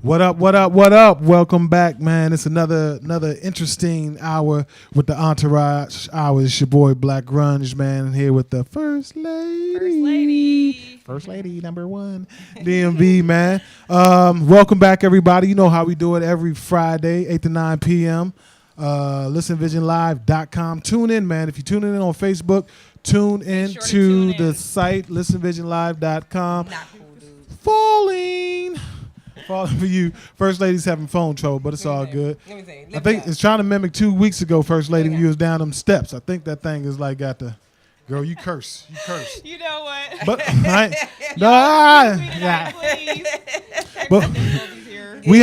What up, what up, what up? Welcome back, man. It's another interesting hour with the Entourage Hour. It's your boy Black Grunge, man, here with the First Lady. First Lady, number one, DMV, man. Welcome back, everybody. You know how we do it every Friday, 8 to 9 p.m. ListenVisionLive.com. Tune in, man. If you're tuning in on Facebook, tune in to the site, ListenVisionLive.com. Falling for you. First Lady's having phone trouble, but it's all good. I think it's trying to mimic 2 weeks ago, First Lady, when you was down them steps. I think that thing is like got the... Girl, you curse. You curse. You know what? But but we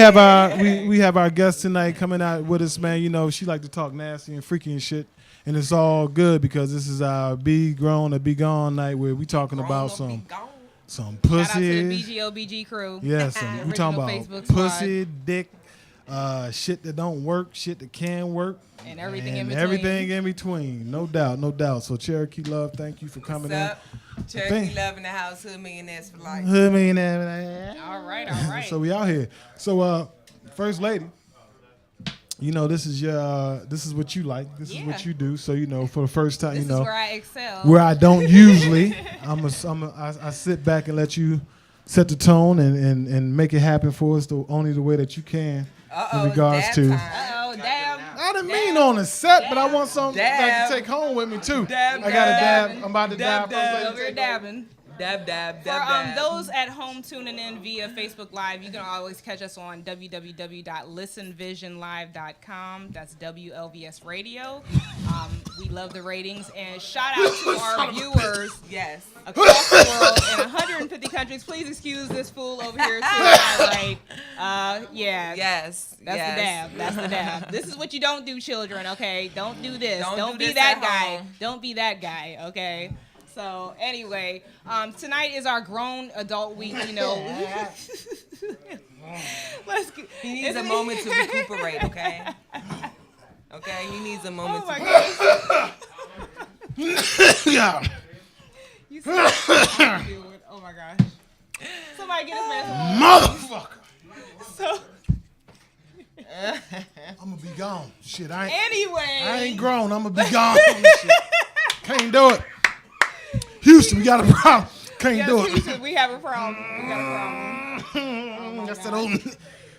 have our guest tonight coming out with us, man. You know, she like to talk nasty and freaky and shit. And it's all good because this is our Be Grown or Be Gone night where we talking about some pussy. Shout out to the BGOBG crew. Yes, we talking about Facebook pussy, dick, shit that don't work, shit that can work. And everything in between. Everything in between. No doubt, no doubt. So Cherokee Love, thank you for coming in. Cherokee Love in the house, Hood Millionaires for life. Hood Millionaires. All right. So we out here. So First Lady, you know this is what you like. This is what you do. So you know for the first time, this you know is where I excel. Where I don't usually. I sit back and let you set the tone and make it happen for us only the way that you can. In regards to. Dab. I didn't mean on the set, but I want something I can take home with me too. I got to dab. I'm about to dab. We're dabbing. Dab. For those at home tuning in via Facebook Live, you can always catch us on www.listenvisionlive.com. That's WLVS Radio. We love the ratings. And shout out to our viewers across the world in 150 countries. Please excuse this fool over here to my right. Yes. That's the dab. This is what you don't do, children, okay? Don't do this. Don't be this that guy. home. Don't be that guy, okay? So anyway, tonight is our grown adult week. You know, He needs a moment to recuperate. Okay. Okay. He needs a moment. Oh my gosh. Yeah. You see oh my gosh. Somebody get this man some Motherfucker. So I'm gonna be gone. Shit, anyway. I ain't grown. I'm gonna be gone. Shit. Can't do it. Houston, we got a problem. Can't do it. Houston, we have a problem. That's that old.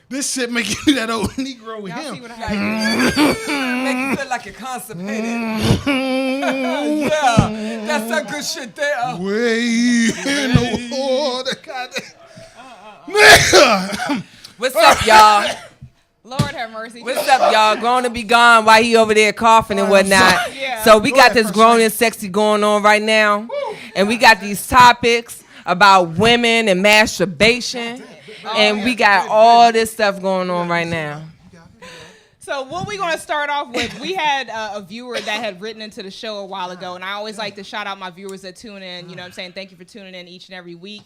This shit make you that old Negro with Y'all him. see what I Make you feel like you're constipated. Yeah, that's that good shit there. Way in the water. What's up, y'all? Lord have mercy. What's up, y'all? Grown to be gone while he over there coughing and whatnot. Yeah. So we got this grown and sexy going on right now. And we got these topics about women and masturbation. And we got all this stuff going on right now. So what we're going to start off with, we had a viewer that had written into the show a while ago, and I always like to shout out my viewers that tune in. You know what I'm saying? Thank you for tuning in each and every week.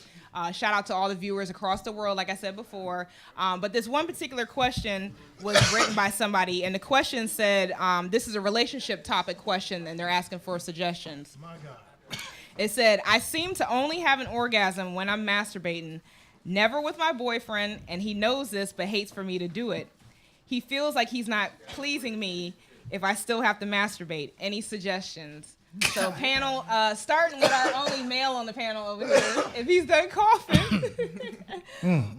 Shout out to all the viewers across the world, like I said before. But this one particular question was written by somebody, and the question said, this is a relationship topic question, and they're asking for suggestions. My God. It said, I seem to only have an orgasm when I'm masturbating, never with my boyfriend, and he knows this but hates for me to do it. He feels like he's not pleasing me if I still have to masturbate. Any suggestions? So panel, starting with our only male on the panel over here, if he's done coughing,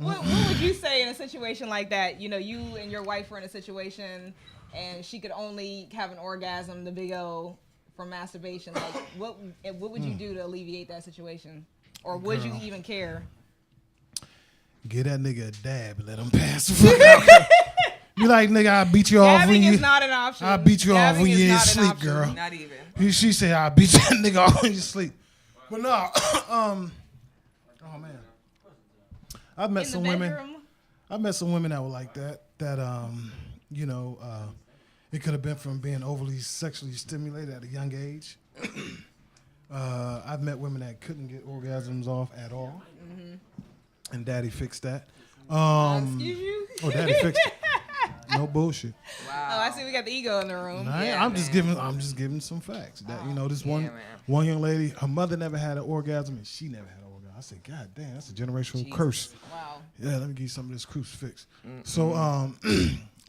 what would you say in a situation like that? You know, you and your wife were in a situation and she could only have an orgasm, the big O, from masturbation. Like, what would you do to alleviate that situation? Or would you even care? Get that nigga a dab and let him pass the fuck out. You like, nigga, I'll beat you off when you... is not an option. I'll beat you off when Dabbing you is ain't not an sleep, option. girl. Not even. She say, I'll beat that nigga off when you sleep. But no, oh, man. I've met some women that were like that, you know, it could have been from being overly sexually stimulated at a young age. I've met women that couldn't get orgasms off at all. And Daddy fixed that. Excuse you? Oh, Daddy fixed it. No bullshit. Wow. Oh, I see we got the ego in the room. Nah, Yeah, I'm just giving some facts. That this man. one young lady, her mother never had an orgasm and she never had an orgasm. I said, God damn, that's a generational curse. Wow. Yeah, let me give you some of this crucifix. So,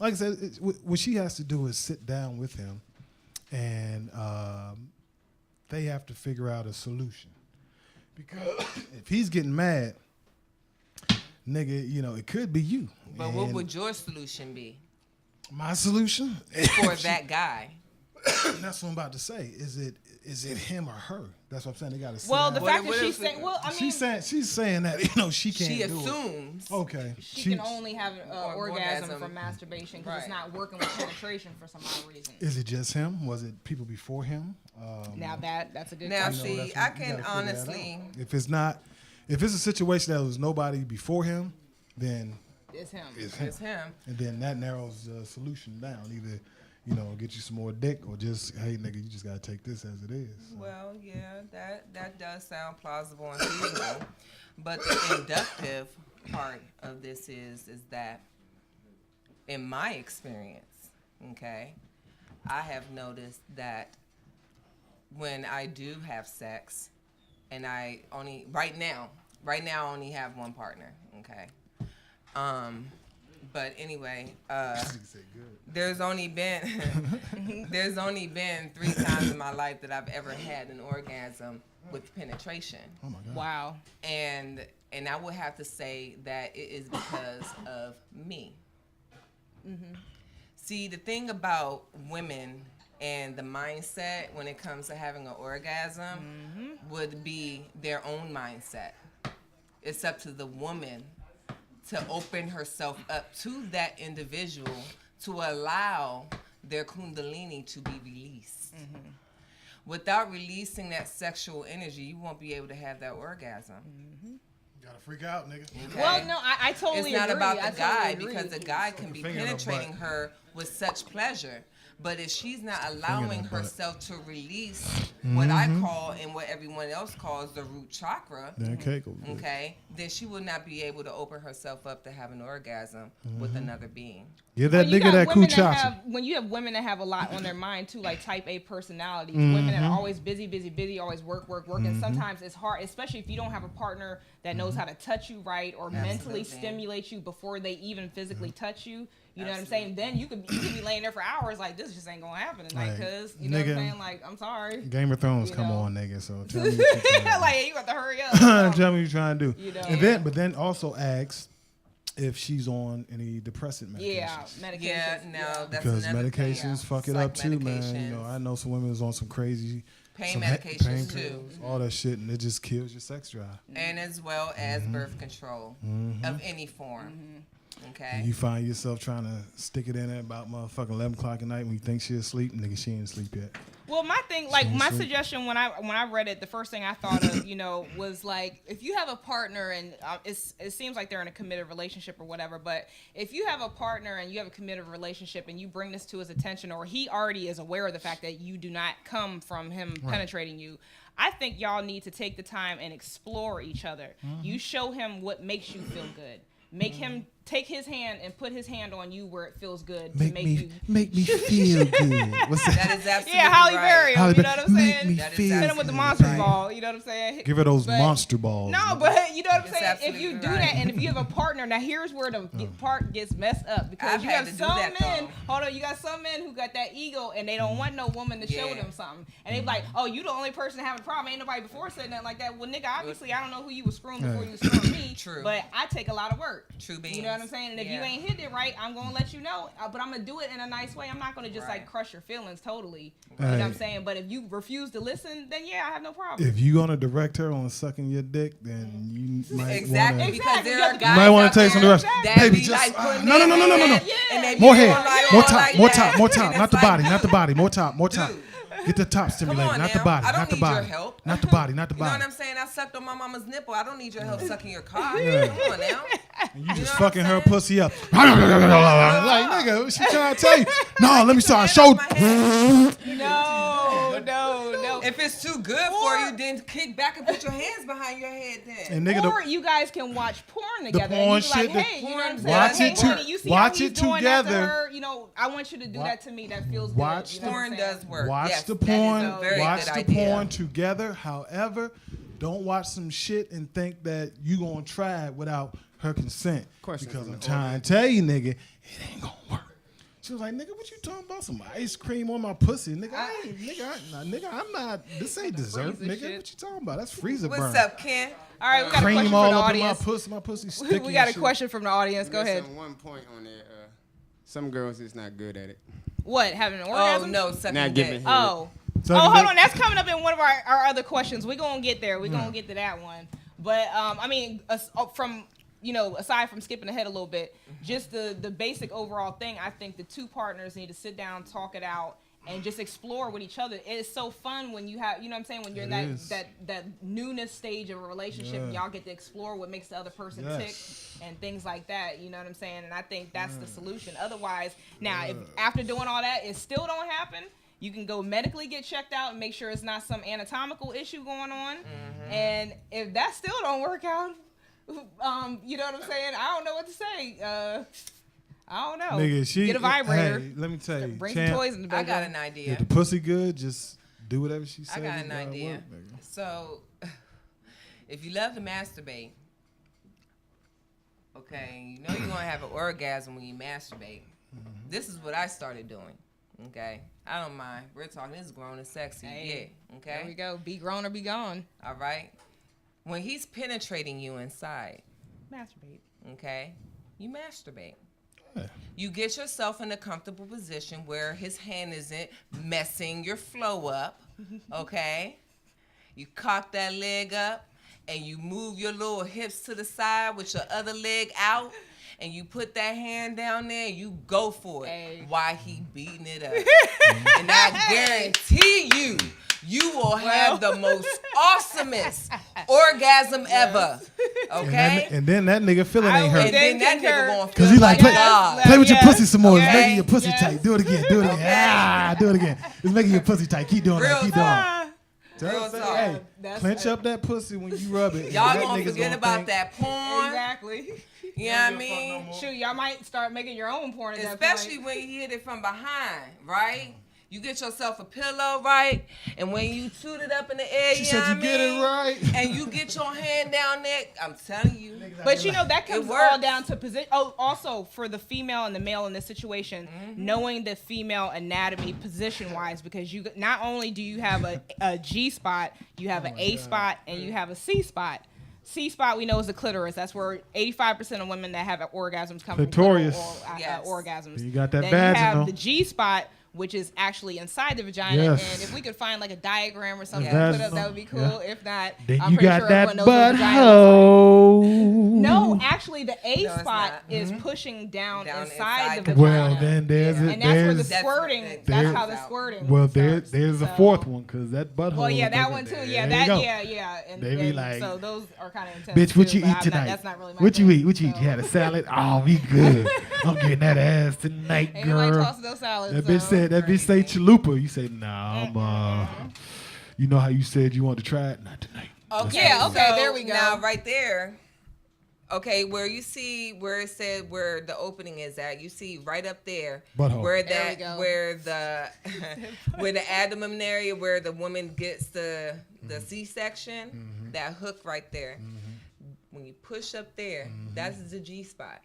like I said, what she has to do is sit down with him, and they have to figure out a solution. Because if he's getting mad, nigga, it could be you. But what would your solution be My solution? for that guy? That's what I'm about to say. Is it him or her? That's what I'm saying. They got to. Well, the fact that what she's if- saying, she's saying that she can't. She do assumes. It. Okay. she can only have an orgasm orgasm. from masturbation because it's Right. not working with penetration for some odd reason. Is it just him? Was it people before him? Now that's a good Now, question. see, that's I what you can gotta figure that honestly. out. If it's a situation that was nobody before him, then It's him. it's him. It's him. And then that narrows the solution down. Either, get you some more dick, or just, hey, nigga, you just gotta take this as it is. So. Well, yeah, that does sound plausible and feasible. But the inductive part of this is that, in my experience, okay, I have noticed that when I do have sex, and I only right now I only have one partner, okay. But anyway, there's only been 3 times in my life that I've ever had an orgasm with penetration. Oh my God. Wow. And I would have to say that it is because of me. See, the thing about women and the mindset when it comes to having an orgasm would be their own mindset. It's up to the woman to open herself up to that individual to allow their kundalini to be released. Without releasing that sexual energy, you won't be able to have that orgasm. You gotta freak out, nigga. Okay? Well, no, I totally agree. It's not about I the totally guy agree. because the guy can be Finger in her penetrating butt. her with such pleasure. But if she's not allowing her butt. herself to release what I call and what everyone else calls the root chakra, Then cake over there. okay, then she will not be able to open herself up to have an orgasm with another being. Give that When you nigga got that women that kuchacha. have- when you have women that have a lot on their mind too, like type A personalities, women that are always busy, always work, and sometimes it's hard, especially if you don't have a partner that knows how to touch you right or mentally Absolutely. stimulate you before they even physically touch you. You know what I'm saying? Then you could be laying there for hours like this just ain't gonna happen tonight, Right. cause you know what I'm Nigga. saying? Like I'm sorry. Game of Thrones, You come know. on, nigga. So tell me what you trying to Like you got to hurry up. do. Tell me what you trying to do. You know. But then also ask if she's on any depressant medications. Yeah, medications. Yeah, no, that's Because another thing. medications fuck it Psych up too, man. medications. I know some women is on some crazy Pain some medications, pain too. pills, all that shit, and it just kills your sex drive. And as well as birth control of any form. Okay. And you find yourself trying to stick it in at about motherfucking 11 o'clock at night when you think she asleep, nigga, she ain't asleep yet. Well, my thing, like my Seriously? suggestion when I read it, the first thing I thought of, was like if you have a partner and it seems like they're in a committed relationship or whatever, but if you have a partner and you have a committed relationship and you bring this to his attention, or he already is aware of the fact that you do not come from him penetrating you, I think y'all need to take the time and explore each other. You show him what makes you feel good. Make him take his hand and put his hand on you where it feels good to make you. Make me feel good. What's That is absolutely Yeah, Holly right. Berry. Holly You know what I'm Berry, saying? make me That is feel Hit him with the good. monster Right. ball. You know what I'm saying? Give her those But- monster balls. No, nigga. but you know what I'm It's saying? If absolutely you do right. that and if you have a partner, now here's where the part gets messed up because I've you had have to do some that, men, though. hold on, you got some men who got that ego and they don't want no woman to show Yeah. them something. And they be like, oh, you the only person having a problem. Ain't nobody before said nothing like that. Well, nigga, obviously I don't know who you was screwing before you was screwing me. True. But I take a lot of work. True You know what I'm saying? And if you Yeah. ain't hit it right, I'm gonna let you know. But I'm gonna do it in a nice way. I'm not gonna just like Right. crush your feelings totally. You know Hey. what I'm saying? But if you refuse to listen, then yeah, I have no problem. If you gonna direct her on sucking your dick, then you might Exactly, wanna. because there You are have to- guys You might wanna out take some there direction. that Baby, be just like putting no. their hand Yeah. and they be More going head, like more that, top, like more that. top, more top. And Not it's the like, body, not the body, more top, more top. dude. Get the top Come stimulated, on not the now. body, I don't not the need your body, help. not the body, not the You know body. what I'm saying? I sucked on my mama's nipple. I don't need your help sucking your cock. Yeah. Come on now. And you just know what fucking I'm her saying? pussy up. Like nigga, what she trying to tell you? No, let me start. Show. No. If it's too good for you, then kick back and put your hands behind your head then. And or you guys can watch porn together. porn and you be shit, like, hey, you know what I'm saying? watch Hey, it honey, you see watch how it he's doing that to together. her? You know, I want you to do that to me. That feels watch good. You know Porn what I'm saying? does work. Watch Yes, the that is a porn. very Watch good the idea. porn together. However, don't watch some shit and think that you gonna try it without her consent. Question Because from I'm the trying to tell you, nigga, it ain't gonna work. She was like, nigga, what you talking about? Some ice cream on my pussy, nigga. I'm not. This ain't dessert, freezer nigga. shit. What you talking about? That's freezer burn. What's up, Ken? All right, we got a Cream question all from the up in my audience. pussy. My pussy sticky. We got a and shit. question from the audience. Go ahead. Listen, one point on that. Some girls is not good at it. What? Having an Oh orgasm? no, sucking Not dick. giving head. Oh. So Oh, the- hold on. That's coming up in one of our other questions. We're going to get there. We're going to get to that one. But, I mean, from, you know, aside from skipping ahead a little bit, just the basic overall thing, I think the two partners need to sit down, talk it out, and just explore with each other. It is so fun when you have, you know what I'm saying, when you're in that newness stage of a relationship, and y'all get to explore what makes the other person tick and things like that, you know what I'm saying? And I think that's the solution. Otherwise, now, if after doing all that, it still don't happen, you can go medically get checked out and make sure it's not some anatomical issue going on. And if that still don't work out, you know what I'm saying? I don't know what to say. I don't know. Nigga, get a vibrator. Hey, let me tell you. Bring some toys in the I bedroom. got an idea. If the pussy good, just do whatever she says. I got an gotta idea. work, nigga. So, if you love to masturbate, okay, you know you're gonna have an orgasm when you masturbate. This is what I started doing. Okay, I don't mind. We're talking. This is grown and sexy. Hey, Yeah. Okay. There we go. Be grown or be gone. All right. When he's penetrating you inside, Masturbate. okay, you masturbate. Yeah. You get yourself in a comfortable position where his hand isn't messing your flow up, okay? You cock that leg up and you move your little hips to the side with your other leg out and you put that hand down there and you go for it Hey. while he beating it up. And I guarantee you will have the most awesomest orgasm ever, okay? And then that nigga feeling ain't And hurt. then that concur. nigga gonna Cause feel he like, like play, God. play with your Yes. pussy some more. It's Okay. making your pussy Yes. tight. Do it again. Do it again. Okay. Do it again. It's making your pussy tight. Keep doing that. Real Keep doing it. Ah, Real Say, talk. hey, That's- clench up that pussy when you rub it. Y'all That gonna nigga's forget gonna about think- that porn. exactly. You know what I mean? Shoot, y'all might start making your own porn at that Especially point. when you hit it from behind, right? You get yourself a pillow, right? And when you toot it up in the air, She you said know you what I get it mean? right. And you get your hand down there, I'm telling you. But you know that comes works. all down to position. Oh, also for the female and the male in this situation, knowing the female anatomy position wise, because you not only do you have a G spot, you have an A spot and you have a C spot. C spot we know is the clitoris. That's where 85% of women that have orgasms come Clitorius. from clitoral Yes. orgasms. You got that then you vaginal. have the G spot, which is actually inside the vagina. Yes. And if we could find like a diagram or something The to put up, vaginal. that would be cool. Yeah. If not, Then I'm you pretty got sure that everyone knows what a vagina looks like. butthole. No, actually, the A No, it's spot not. is pushing down, Down inside the inside vagina. Well, then there's Yeah. a, and that's where the there's That's squirting. what That's there- how the squirting. well starts. there's a So- fourth one because that butthole. Well, yeah, is that like one a- too. there Yeah, you that. go. Yeah. And, They be and like, so those are kind of intense. Bitch, what too, you but eat I'm tonight? Not, that's not really my What you thing, eat? What you eat? so. You had a salad? Oh, we good. I'm getting that ass tonight, Ain't nobody girl. tossing those salads. That bitch so. said, that bitch say chalupa. You say, nah, you know how you said you wanted to try it? Not tonight. Okay, Yeah, okay, so there we go. Now, right there, okay, where you see where it said where the opening is at, you see right up there Butthole. where There we that go. where the where the abdomen area where the woman gets the C-section, that hook right there. When you push up there, that's the G spot.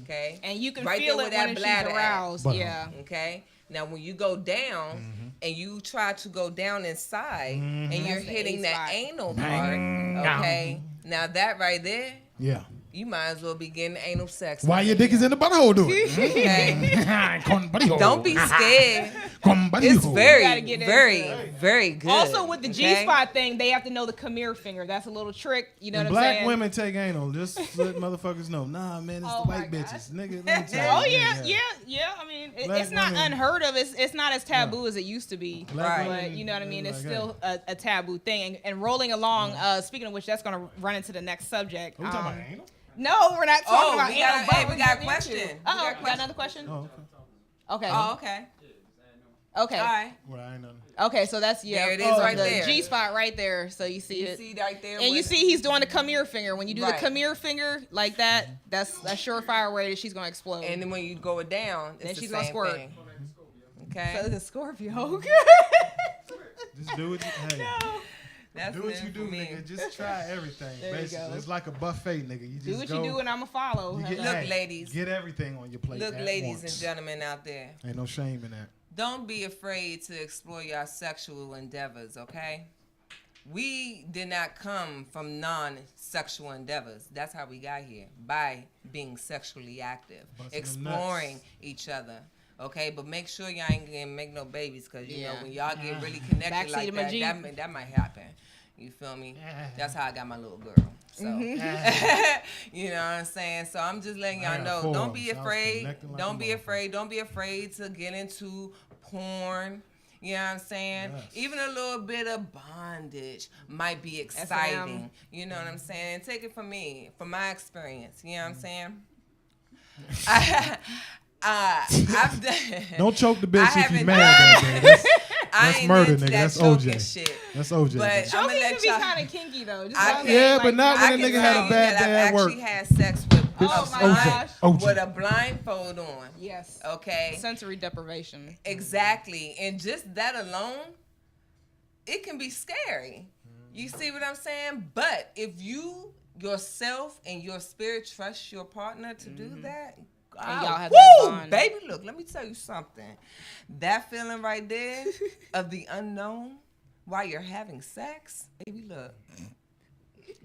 Okay, And you can right feel there it where when that she's bladder at. aroused. Butthole. Yeah. Okay. Now, when you go down and you try to go down inside and you're That's the hitting A that spot. anal part, okay. Now that right there, Yeah. you might as well be getting anal sex. Why your dick is in the butthole doing? Okay. Con butthole. Don't be scared. Con butthole. It's very, gotta get into very, it. very good. Also, with the G okay? spot thing, they have to know the come here finger. That's a little trick. You know When what I'm black saying? women take anal, just let motherfuckers know. Nah, man, it's Oh the my white God. bitches. Nigga, let me tell Oh you. yeah. I mean, Black it's not women- unheard of. It's not as taboo as it used to be. Black Right. But women, you know what I mean. It's like, still a taboo thing. And rolling along. Speaking of which, that's gonna run into the next subject. Are we talking about anal? No, we're not talking Oh, about we anal, got, but hey, we're we got a getting question. into- We Uh-oh, got a got question. another question? Oh, okay. Okay. Oh, okay. Okay. All right. Well, I ain't nothing. Okay, so that's There it is right the there. G spot right there. So you see You it. see right there. And you see he's doing the come here finger. When you do Right. the come here finger like that, that's a surefire way that she's gonna explode. And then when you go it down, Then it's she's the gonna same squirt. thing. Okay. So the Scorpio. Just do what you, hey, That's do what it you for do, me. nigga. Just try everything. There you Basically, go. it's like a buffet, nigga. You just Do what go, you do and I'ma follow. you get, Look, hey, ladies. get everything on your plate. Look, at ladies once. and gentlemen out there. Ain't no shame in that. Don't be afraid to explore your sexual endeavors, okay? We did not come from non-sexual endeavors. That's how we got here, by being sexually active, Busting them exploring nuts. each other, okay? But make sure y'all ain't gonna make no babies, because, you know, Yeah. when y'all get really connected Backseat like of my that, Jeep. that might happen. You feel me? Yeah. That's how I got my little girl. So, Mm-hmm. you know what I'm saying? So I'm just letting I y'all got know. 4 Don't of be them, so I was afraid. connecting like Don't a be afraid. Don't be afraid to get into porn. You know what I'm saying? Yes. Even a little bit of bondage might be exciting. You know what I'm saying? And take it from me, from my experience. You know what I'm saying? I've done. Don't choke the bitch I if you haven't mad done- that day. I That's ain't murder, into nigga. that That's choking OJ. shit. That's OJ. But nigga. I'ma Choking let can be y'all- kind of kinky though. Just I don't can- Yeah, like, but not I when a can nigga had a tell you bad that day at I've work. actually had sex with Oh my OJ. gosh. OJ. with a blindfold on. Yes. Okay. Sensory deprivation. Exactly. And just that alone, it can be scary. You see what I'm saying? But if you yourself and your spirit trust your partner to do that, And y'all have that woo, bond. baby, look, let me tell you something. That feeling right there of the unknown while you're having sex, baby, look.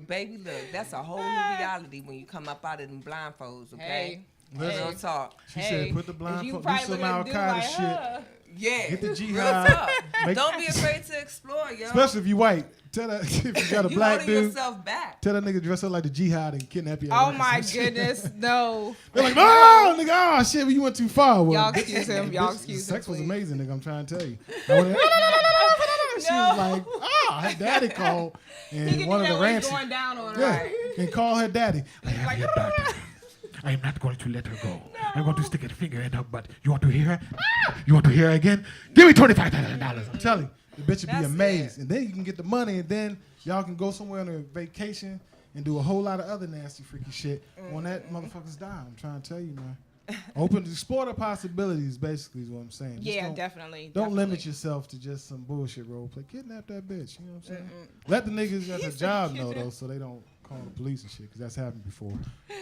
Baby, look, that's a whole new reality when you come up out of them blindfolds, okay? Hey. Real talk. She Hey, said, put the 'cause blindfold, you do probably some look at Al dude Qaeda like, shit. huh. Yeah. Get the Real jihad. talk. Make- Don't be afraid to explore, yo. Especially if you white. Tell that if you got a You black holding dude. yourself back. Tell that nigga dress up like the jihad and kidnap you. at Oh work or my some shit. goodness, no. They're like, no, nigga, oh shit, well, you went too far. Well, Y'all bitch, excuse him. Y'all bitch, excuse sex him, was please. amazing, nigga. I'm trying to tell you. I went, she was like, oh, her daddy called, He and can one do of that the when he's ranchers, going down on her. yeah, and call her daddy. I am Like, your daughter. I am not going to let her go. I'm going to stick a finger in her butt. You want to hear her? You want to hear her again? Give me $25,000. I'm telling you, the bitch would be That's amazed, it. and then you can get the money, and then y'all can go somewhere on a vacation and do a whole lot of other nasty, freaky shit on that motherfucker's dime. I'm trying to tell you, man. Open, explore the possibilities, basically, is what I'm saying. Just Yeah, don't- definitely. Don't limit definitely. yourself to just some bullshit role play. Kidnap that bitch. You know what I'm saying? Let the niggas at the job know, though, so they don't call the police and shit, because that's happened before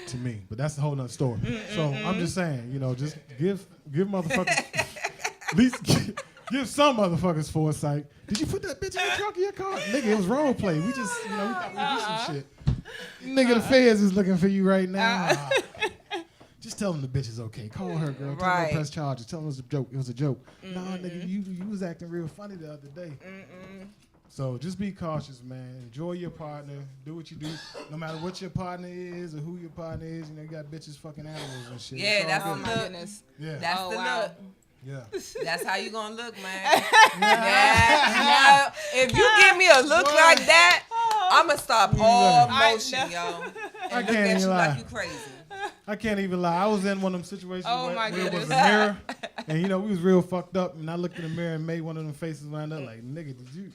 to me. But that's a whole nother story. So I'm just saying, you know, just give motherfuckers, at least give some motherfuckers foresight. Did you put that bitch in the trunk of your car? Nigga, it was role play. We just, you know, we thought we'd do some shit. Nigga, the feds is looking for you right now. Just tell them the bitch is okay. Call her, girl. Tell her Right. no press charges. Tell them it was a joke. It was a joke. Nah, nigga, you was acting real funny the other day. So just be cautious, man. Enjoy your partner. Do what you do. No matter what your partner is or who your partner is. You know, you got bitches fucking animals and shit. Yeah, It's all that's Oh good. my Look. goodness. Yeah. That's Oh, the wow. look. Yeah. That's how you gonna look, man. Yeah. If you give me a look like that, I'ma stop all I motion, know. yo. I And look can't at even you lie. like you crazy. I can't even lie. I was in one of them situations Oh, where my it was a goodness. mirror. And, you know, we was real fucked up. And I looked in the mirror and made one of them faces lined up like, nigga,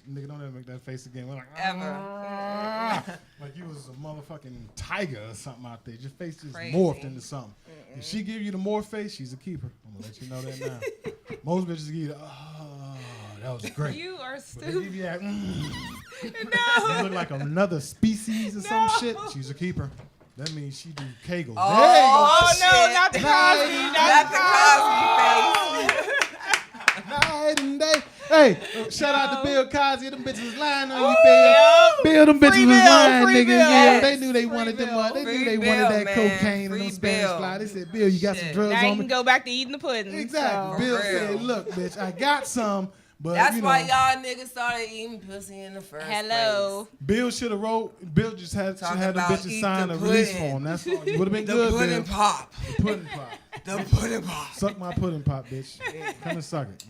nigga, don't ever make that face again. We're like, Ever. like you was a motherfucking tiger or something out there. Your face just Crazy. morphed into something. If she give you the morph face, she's a keeper. I'm gonna let you know that now. Most bitches give you the, oh, that was great. You are But they stupid. give you that, No. you look like another species or some No. shit. She's a keeper. That means she do kegels. Oh, shit. no, not the Cosby. Not the Cosby face. Night and day. Hey, shout out to Bill Cosby. Them bitches was lying on you, Bill. Bill, them bitches Free was Bill, lying, free nigga. Bill. Yeah, they Yes. knew they Free wanted them. Bill. They knew Free they Bill, wanted that man. cocaine and Free them Spanish Bill. fly. They said, Bill, you got some Shit. drugs Now you on can me. go back to eating the pudding. Exactly. So. Bill For real. said, look, bitch, I got some, but That's you know, why y'all niggas started eating pussy in the first Hello. Bill should have wrote. Bill just had Talking had them about bitches eat sign the a release pudding. form. That's all. You would have been place. The good, pudding Bill. pop. The pudding pop. The pudding pop. Suck my pudding pop, bitch. Come and suck it.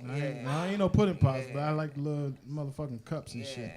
I ain't no pudding pops, but I like the little motherfucking cups and shit.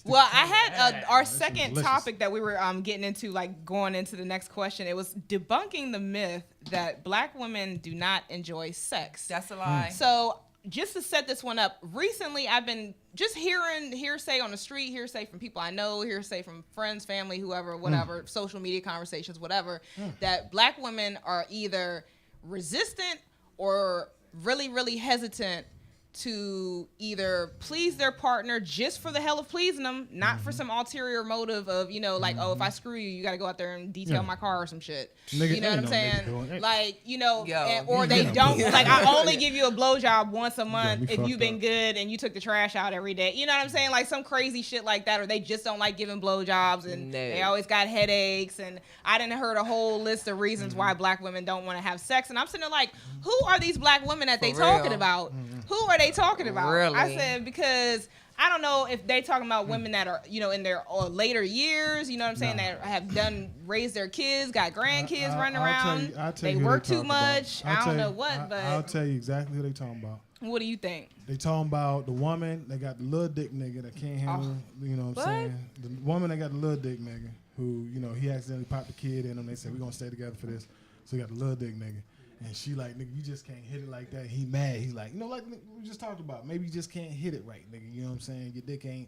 Well, I had our That shit second delicious. topic that we were getting into, like going into the next question. It was debunking the myth that black women do not enjoy sex. That's a lie. So just to set this one up, recently I've been just hearing hearsay on the street, hearsay from people I know, hearsay from friends, family, whoever, whatever, social media conversations, whatever, that black women are either resistant or really, really hesitant to either please their partner just for the hell of pleasing them, not for some ulterior motive of, you know, like, oh, if I screw you, you got to go out there and detail my car or some shit. Nigga, you know what I'm saying? Like, you know, or they yeah. don't, like, I only give you a blowjob once a month if you've been up. good and you took the trash out every day. You know what I'm saying? Like some crazy shit like that, or they just don't like giving blowjobs and they always got headaches. And I didn't heard a whole list of reasons why black women don't want to have sex. And I'm sitting there like, who are these black women that they talking about? Who are they talking about? Really? I said, because I don't know if they talking about women that are, you know, in their later years, you know what I'm saying, that have raised their kids, got grandkids running around. They work too much. I don't know what, but I'll tell you exactly who they talking about. What do you think? They talking about the woman that got the little dick nigga that can't handle, you know what I'm saying? The woman that got the little dick nigga who, you know, he accidentally popped the kid in him. They said, we're going to stay together for this. So he got the little dick nigga. And she like, nigga, you just can't hit it like that. He mad. He's like, you know, like we just talked about. Maybe you just can't hit it right, nigga. You know what I'm saying? Your dick ain't,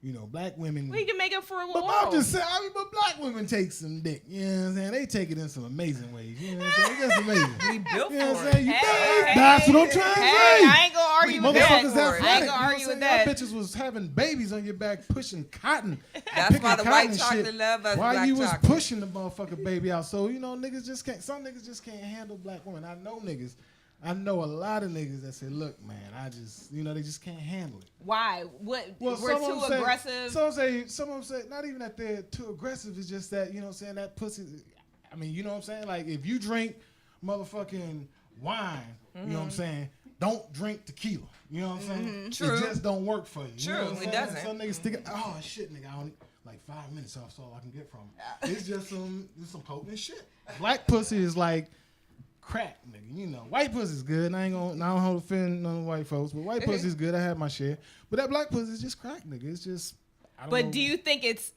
you know, black women. We can make up for it. But I'm just saying, but black women take some dick. You know what I'm saying? They take it in some amazing ways. You know what I'm saying? It's just amazing. We built you know what for I'm saying? it. That's what I'm trying to say. I ain't gonna argue with that. Motherfuckers athletic. I ain't gonna argue with that. Y'all bitches was having babies on your back pushing cotton. That's why the white cotton chocolate shit love us while black you was chocolate. pushing the motherfucking baby out. So, you know, niggas just can't, some niggas just can't handle black women. I know niggas. I know a lot of niggas that say, look, man, I just, you know, they just can't handle it. Why? What? Well, we're too aggressive. Some of them say, not even that they're too aggressive, it's just that, you know what I'm saying, that pussy, I mean, you know what I'm saying? Like, if you drink motherfucking wine, you know what I'm saying, don't drink tequila. You know what I'm saying? True. It just don't work for you. True, You know what I'm it saying? doesn't. Some niggas stick it, oh, shit, nigga, I only, like 5 minutes off, so all I can get from it. It's just some potent shit. Black pussy is like crack, nigga. You know, white pussy is good. I don't offend none of white folks, but white pussy is good. I have my share. But that black pussy is just crack, nigga. It's just, I don't know. But do you think it's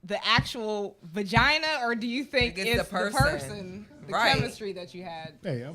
the actual vagina, or do you think it's the person, the chemistry that you had? Hey,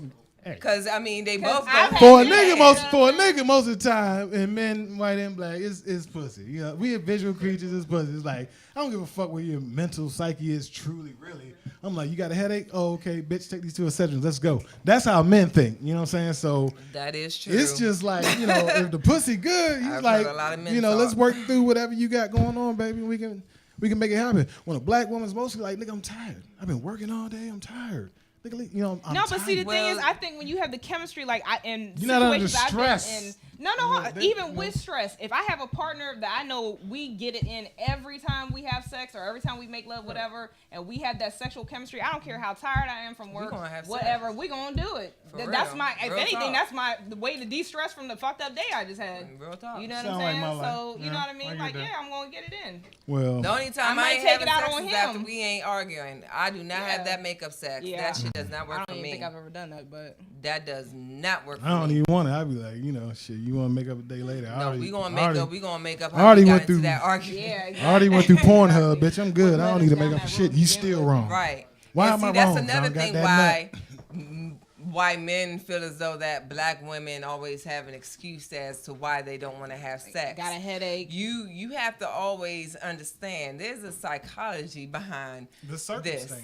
Because, I mean, they both for a nigga, most of the time, and men, white and black, it's pussy. You know, we are visual creatures. It's pussy. It's like, I don't give a fuck where your mental psyche is truly, really. I'm like, you got a headache? Oh, okay, bitch, take these 2 Excedrins. Let's go. That's how men think. You know what I'm saying? So that is true. It's just like, you know, if the pussy good, he's like, you know, let's work through whatever you got going on, baby. We can make it happen. When a black woman's mostly like, nigga, I'm tired. I've been working all day. I'm tired. You know, I'm but tired. see, the thing is, I think when you have the chemistry, like in you're not under situations stress. I've been in, even with stress, if I have a partner that I know we get it in every time we have sex or every time we make love, whatever, and we have that sexual chemistry, I don't care how tired I am from work, whatever, we're gonna do it. That's my, if anything, that's the way to de-stress from the fucked up day I just had. Real talk. You know what I'm saying? So, you know what I mean? Like, yeah, I'm gonna get it in. Well, the only time I ain't take it having out sex on is him after we ain't arguing. I do not have that makeup sex. Yeah. That shit does not work for me. I don't even think I've ever done that, but that does not work for me. I don't even want it. I'd be like, you know, shit, you want to make up a day later. No, we gonna make up. I already went through through that argument. Yeah, exactly. I already went through Pornhub, bitch. I'm good. I don't need to make up for shit. You still wrong. Right. Why and am see, I that's wrong? another thing why men feel as though that black women always have an excuse as to why they don't want to have sex. Got a headache. You have to always understand there's a psychology behind the circumstance.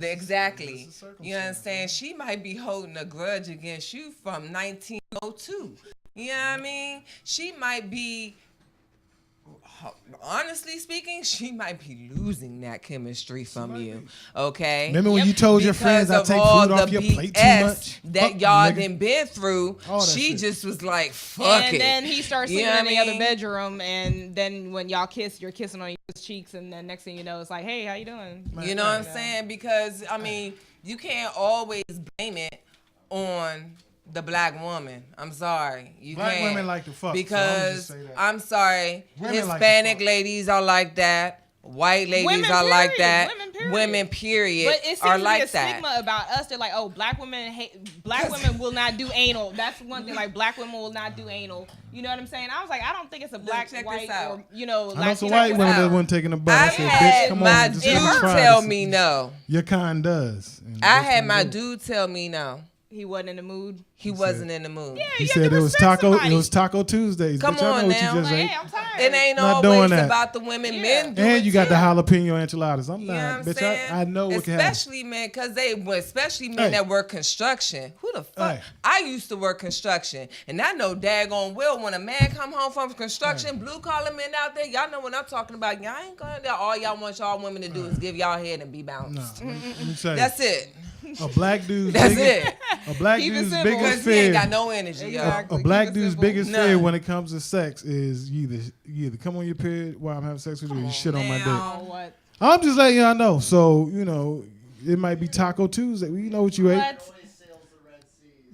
Exactly. You understand? She might be holding a grudge against you from 1902. You know what I mean? She might be, honestly speaking, she might be losing that chemistry from you. Okay? Remember when you told your friends I take food off your plate too much? That y'all done been through, she just was like, fuck it. And then he starts sleeping in the other bedroom, and then when y'all kiss, you're kissing on his cheeks, and then next thing you know, it's like, hey, how you doing? You know what I'm saying? Because, I mean, you can't always blame it on the black woman. I'm sorry. Black women like to fuck. Because, so I'm sorry, women Hispanic ladies are like that. White ladies are like that. Women, period, but it seems are to like be a that. stigma about us. They're like, oh, black women will not do anal. That's one thing. Like, black women will not do anal. You know what I'm saying? I was like, I don't think it's a black, white, or, you know, I know some white women that wasn't taking a butt. I said, bitch, come my on. dude tell me no. Your kind does. I had my dude tell me no. He wasn't in the mood. He wasn't in the mood. Yeah, He you said have to it was respect taco. somebody. It was Taco Tuesdays. Come Bitch, I know on what now. you just ate. Hey, I'm tired. It ain't Not doing always that. about the women. Yeah. Men do And it you got too. the jalapeno enchiladas. I'm You know what not, I'm bitch. saying? I know what can happen. Especially men, especially men Hey. that work construction. Who the fuck? Hey. I used to work construction, and I know daggone well when a man come home from construction, blue collar men out there, y'all know what I'm talking about. Y'all ain't gonna. All y'all want y'all women to do is give y'all head and be bounced. No, let me tell you. That's it. A black dude's That's biggest, it. A black Keep it dude's simple. biggest Because he ain't fear. got no energy, Exactly. A black Keep it dude's simple. biggest None. fear when it comes to sex is you either come on your period while I'm having sex with you, or you shit on my now. Oh, what? dick. I'm just letting y'all know. So it might be Taco Tuesday. You know what you ate. What?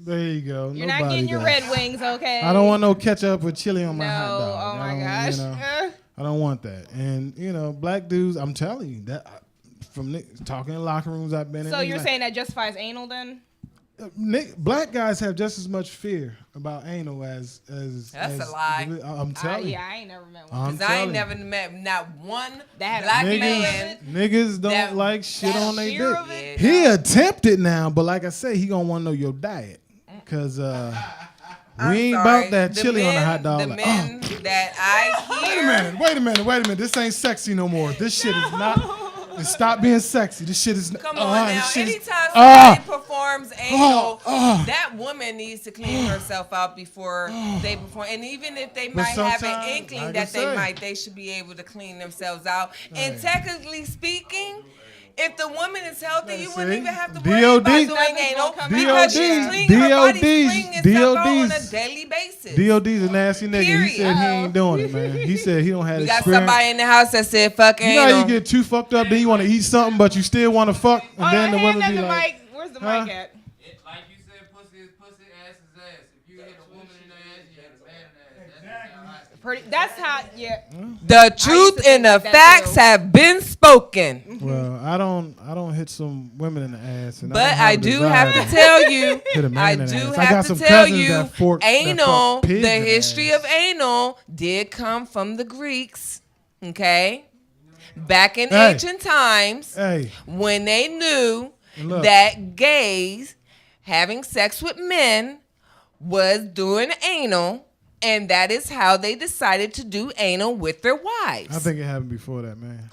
There you go. You're Nobody not getting your does. Red Wings, okay? I don't want no ketchup or chili on my No. hot dog. Oh my I don't, gosh. I don't want that. And black dudes, I'm telling you that from talking in locker rooms I've been in. So niggas you're like, saying that justifies anal then? black guys have just as much fear about anal as That's as a lie. I'm telling you. Yeah, I ain't never met one. I'm Because I telling ain't you. never met not one That black niggas- man. Niggas don't that- like shit that on their fear dick. of it? He attempted now, but like I say, he gonna want to know your diet. Cause we I'm ain't sorry. about that The chili on the men- hot dog. The Like, men that I hear. Wait a minute. This ain't sexy no more. This shit is not. Stop being sexy. This shit is. Come on now. this shit is- Anytime somebody performs anal, Oh. that woman needs to clean herself out before they perform. And even if they might have an sometimes, inkling like I that say. they should be able to clean themselves out. And Right. technically speaking, if the woman is healthy, you See? wouldn't even have to worry DOD. about doing Nothing's anal gonna come because she's DOD. cleaning her body's cleaning itself out on a DOD's. daily basis. DOD's a nasty nigga. He Period. said he ain't doing it, man. He said he don't have We got experience. somebody in the house that said fuck You know how anal. you get too fucked up, then you want to eat something, but you still want to fuck, and Oh, then the hand women that be the like, mic. Where's the Huh? mic at? Like you said, pussy is pussy, ass is ass. If you hit a woman in the ass, you hit a man in the ass. That's how, yeah. The truth think and the like that facts too. have been spoken. well, I don't hit some women in the ass, and But don't I a do desire have to tell you, hit a man I in the do ass. I got have to some tell cousins you, that fuck anal, pigs the in the history ass. of anal did come from the Greeks, okay? Back in Hey. ancient times, Hey, when they knew Look. that gays having sex with men was doing anal, and that is how they decided to do anal with their wives. I think it happened before that, man.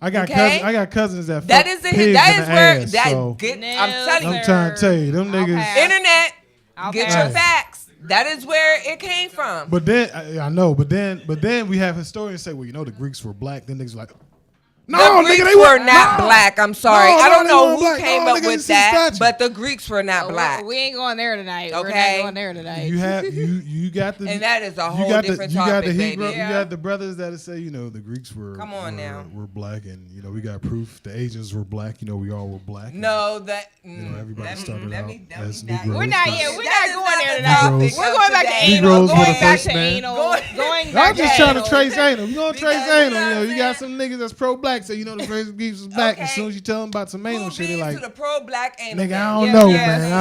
I got Okay. cousins that that fuck is pigs that in is the where ass, that so get. No, I'm telling you, I'm trying to tell you, them I'll niggas. pass. internet, I'll get pass. your facts. That is where it came from. But then I know, but then we have historians say, well, the Greeks were black. Then niggas like, no, The nigga, Greeks they were not black. I'm sorry. No, I don't they know weren't who black. came No, up nigga, with it's a that, statue. but the Greeks were not black. We ain't going there tonight. We're Okay. not going there tonight. You have you got the And that is a you whole got different the, you got topic, the baby. Hebrew, Yeah. you got the brothers that say the Greeks were Come on now. were black, and we got proof the Asians were black. We all were black. No, that everybody let me- started let out me as not- Negroes. We're not But- yet. We're That not is going not there the tonight. topic We're of going back to today. anal. Negroes were Going the back first to man. anal. Going- Going I'm back just to trying to anal. trace anal. You gonna trace Because, anal? you know what I'm You got saying? some niggas that's pro-black, so the first Greeks was black. As Okay. soon as you tell them about some anal Who shit, they bees like, to the pro-black anal? nigga, man? I don't Yeah, know, yes. man.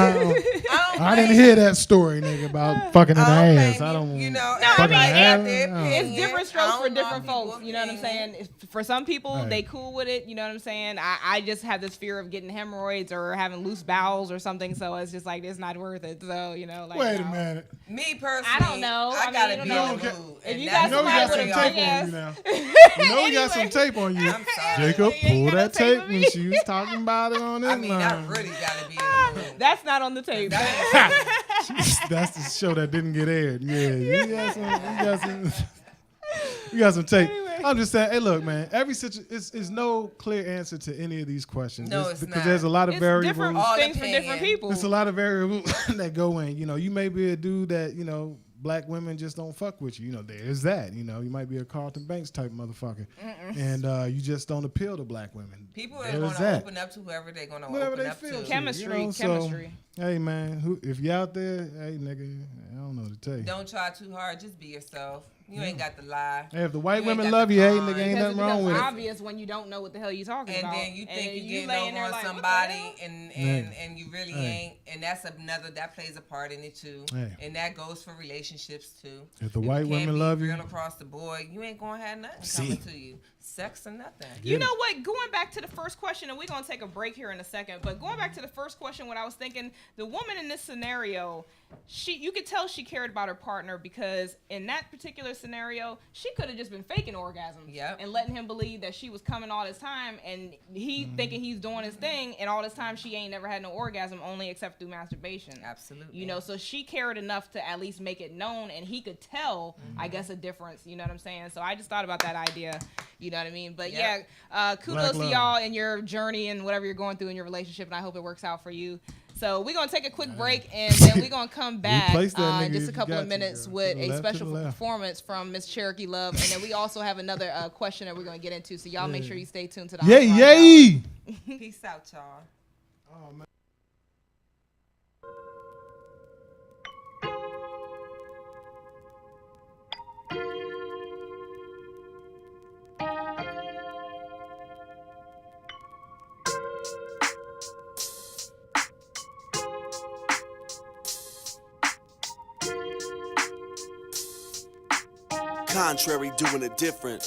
I didn't blame hear that story, nigga, about fucking in the I don't ass. blame I don't. you know, No, I everybody mean, got it- their it's opinion. It's different I strokes don't for know different people's folks. You know what I'm opinion. saying? For some people, Right. they cool with it. You know what I'm saying? I just have this fear of getting hemorrhoids or having loose bowels or something. So it's just like it's not worth it. So like. Wait a no. minute. Me personally, I don't know. I I mean, gotta you be know, in the okay. mood. If and you that's got You know we got somebody some with a tape on big you now. ass- You know we got some Anyway. tape on you. I'm sorry. Jacob, You ain't pull got that no tape tape on when me. she was talking about it on this I mean, I line. really gotta be in the mood. That's not on the tape. That's the show that didn't get aired. Yeah, you got some tape. Anyway. I'm just saying, hey, look, man. Every situation is no clear answer to any of these questions. No, it's because not. there's a lot of It's variables. different All things for opinion. different people. There's a lot of variables that go in. You may be a dude that black women just don't fuck with you. There's that. You might be a Carlton Banks type motherfucker, and you just don't appeal to black women. People are There's gonna that. open up to whoever they're gonna Whatever open they up feel to. to. Chemistry. So, Chemistry. hey, man, if you out there, hey, nigga, I don't know what to tell you. Don't try too hard. Just be yourself. You ain't got to lie. Hey, if the white You ain't women got love the you, hey, con. nigga, ain't Because nothing it wrong becomes with it. obvious when you don't know what the hell you're talking And about. then you think you getting laying over there on like, what the somebody, hell? and you really Hey. ain't. And that's another that plays a part in it too. Hey. And that goes for relationships too. If the you white can't women be love you, real across the board, you ain't gonna have nothing coming to you. sex or nothing. You know what? Going back to the first question, and we're going to take a break here in a second, but going back to the first question, what I was thinking, the woman in this scenario, you could tell she cared about her partner, because in that particular scenario, she could have just been faking orgasms and letting him believe that she was coming all this time, and he thinking he's doing his thing, and all this time she ain't never had no orgasm, only except through masturbation. Absolutely. You know, so she cared enough to at least make it known, and he could tell, I guess, a difference. You know what I'm saying? So I just thought about that idea. You know what I mean? But kudos to y'all in your journey and whatever you're going through in your relationship, and I hope it works out for you. So we're going to take a quick break, and then we're going to come back in just a couple of minutes with a special performance from Miss Cherokee Love, and then we also have another question that we're going to get into, so y'all make sure you stay tuned to the Yay! Peace out, y'all. Oh, man. Contrary, doing it different.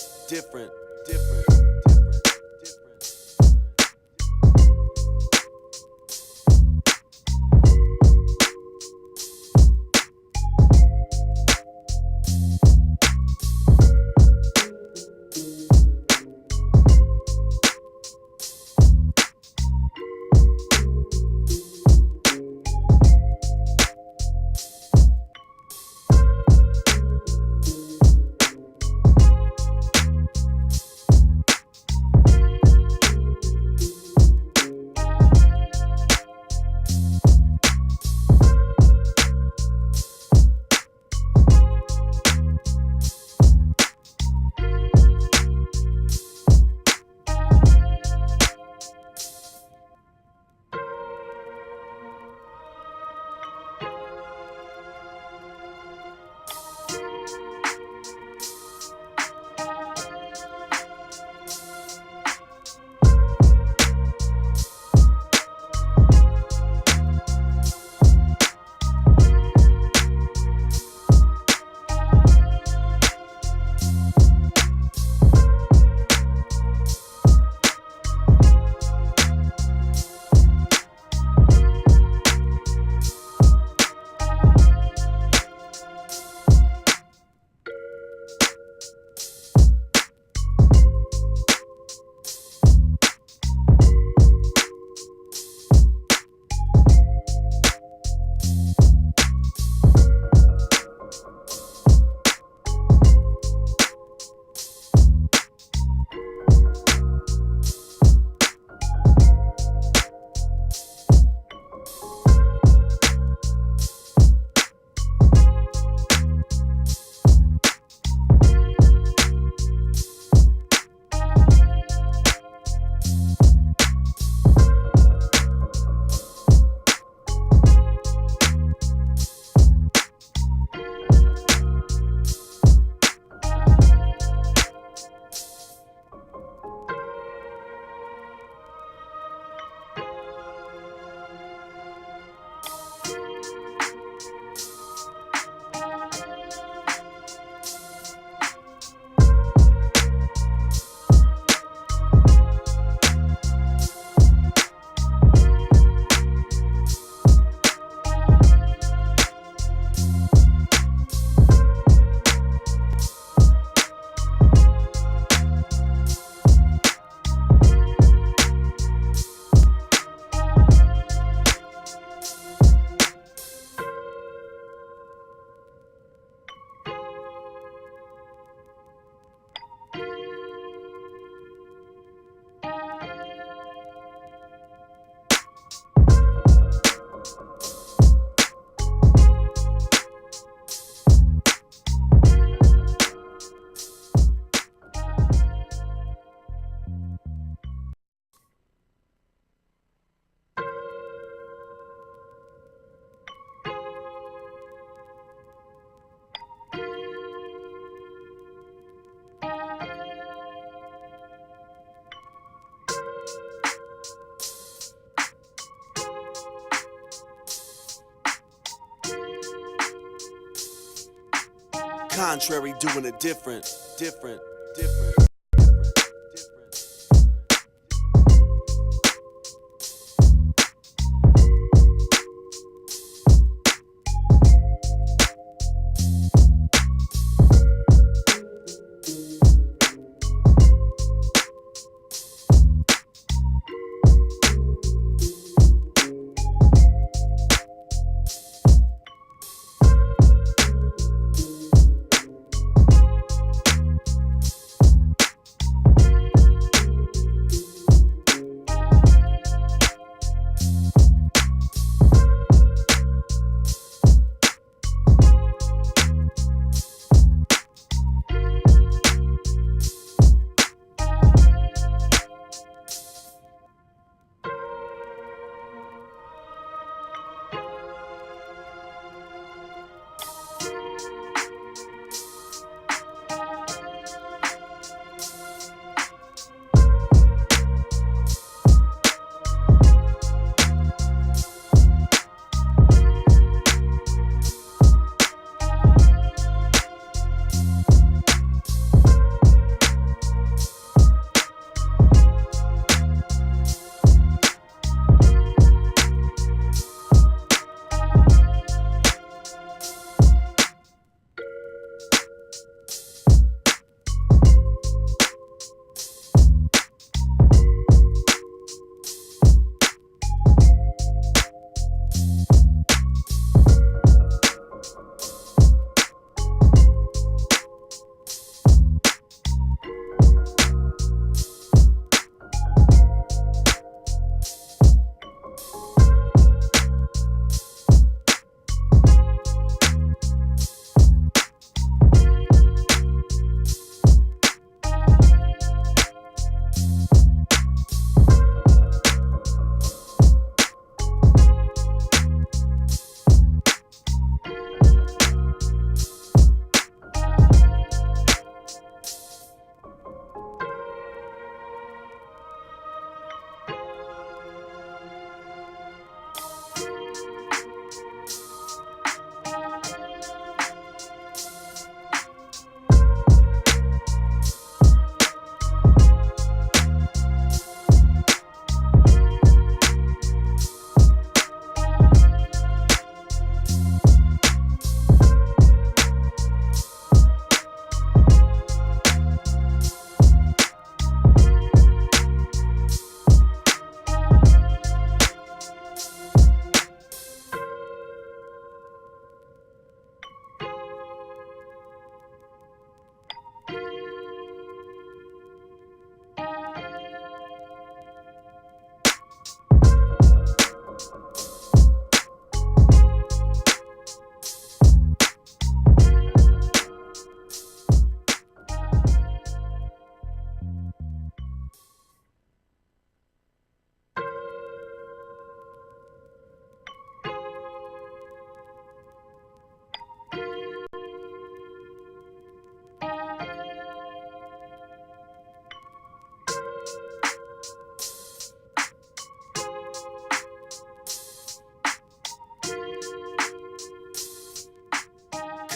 Contrary, doing it different.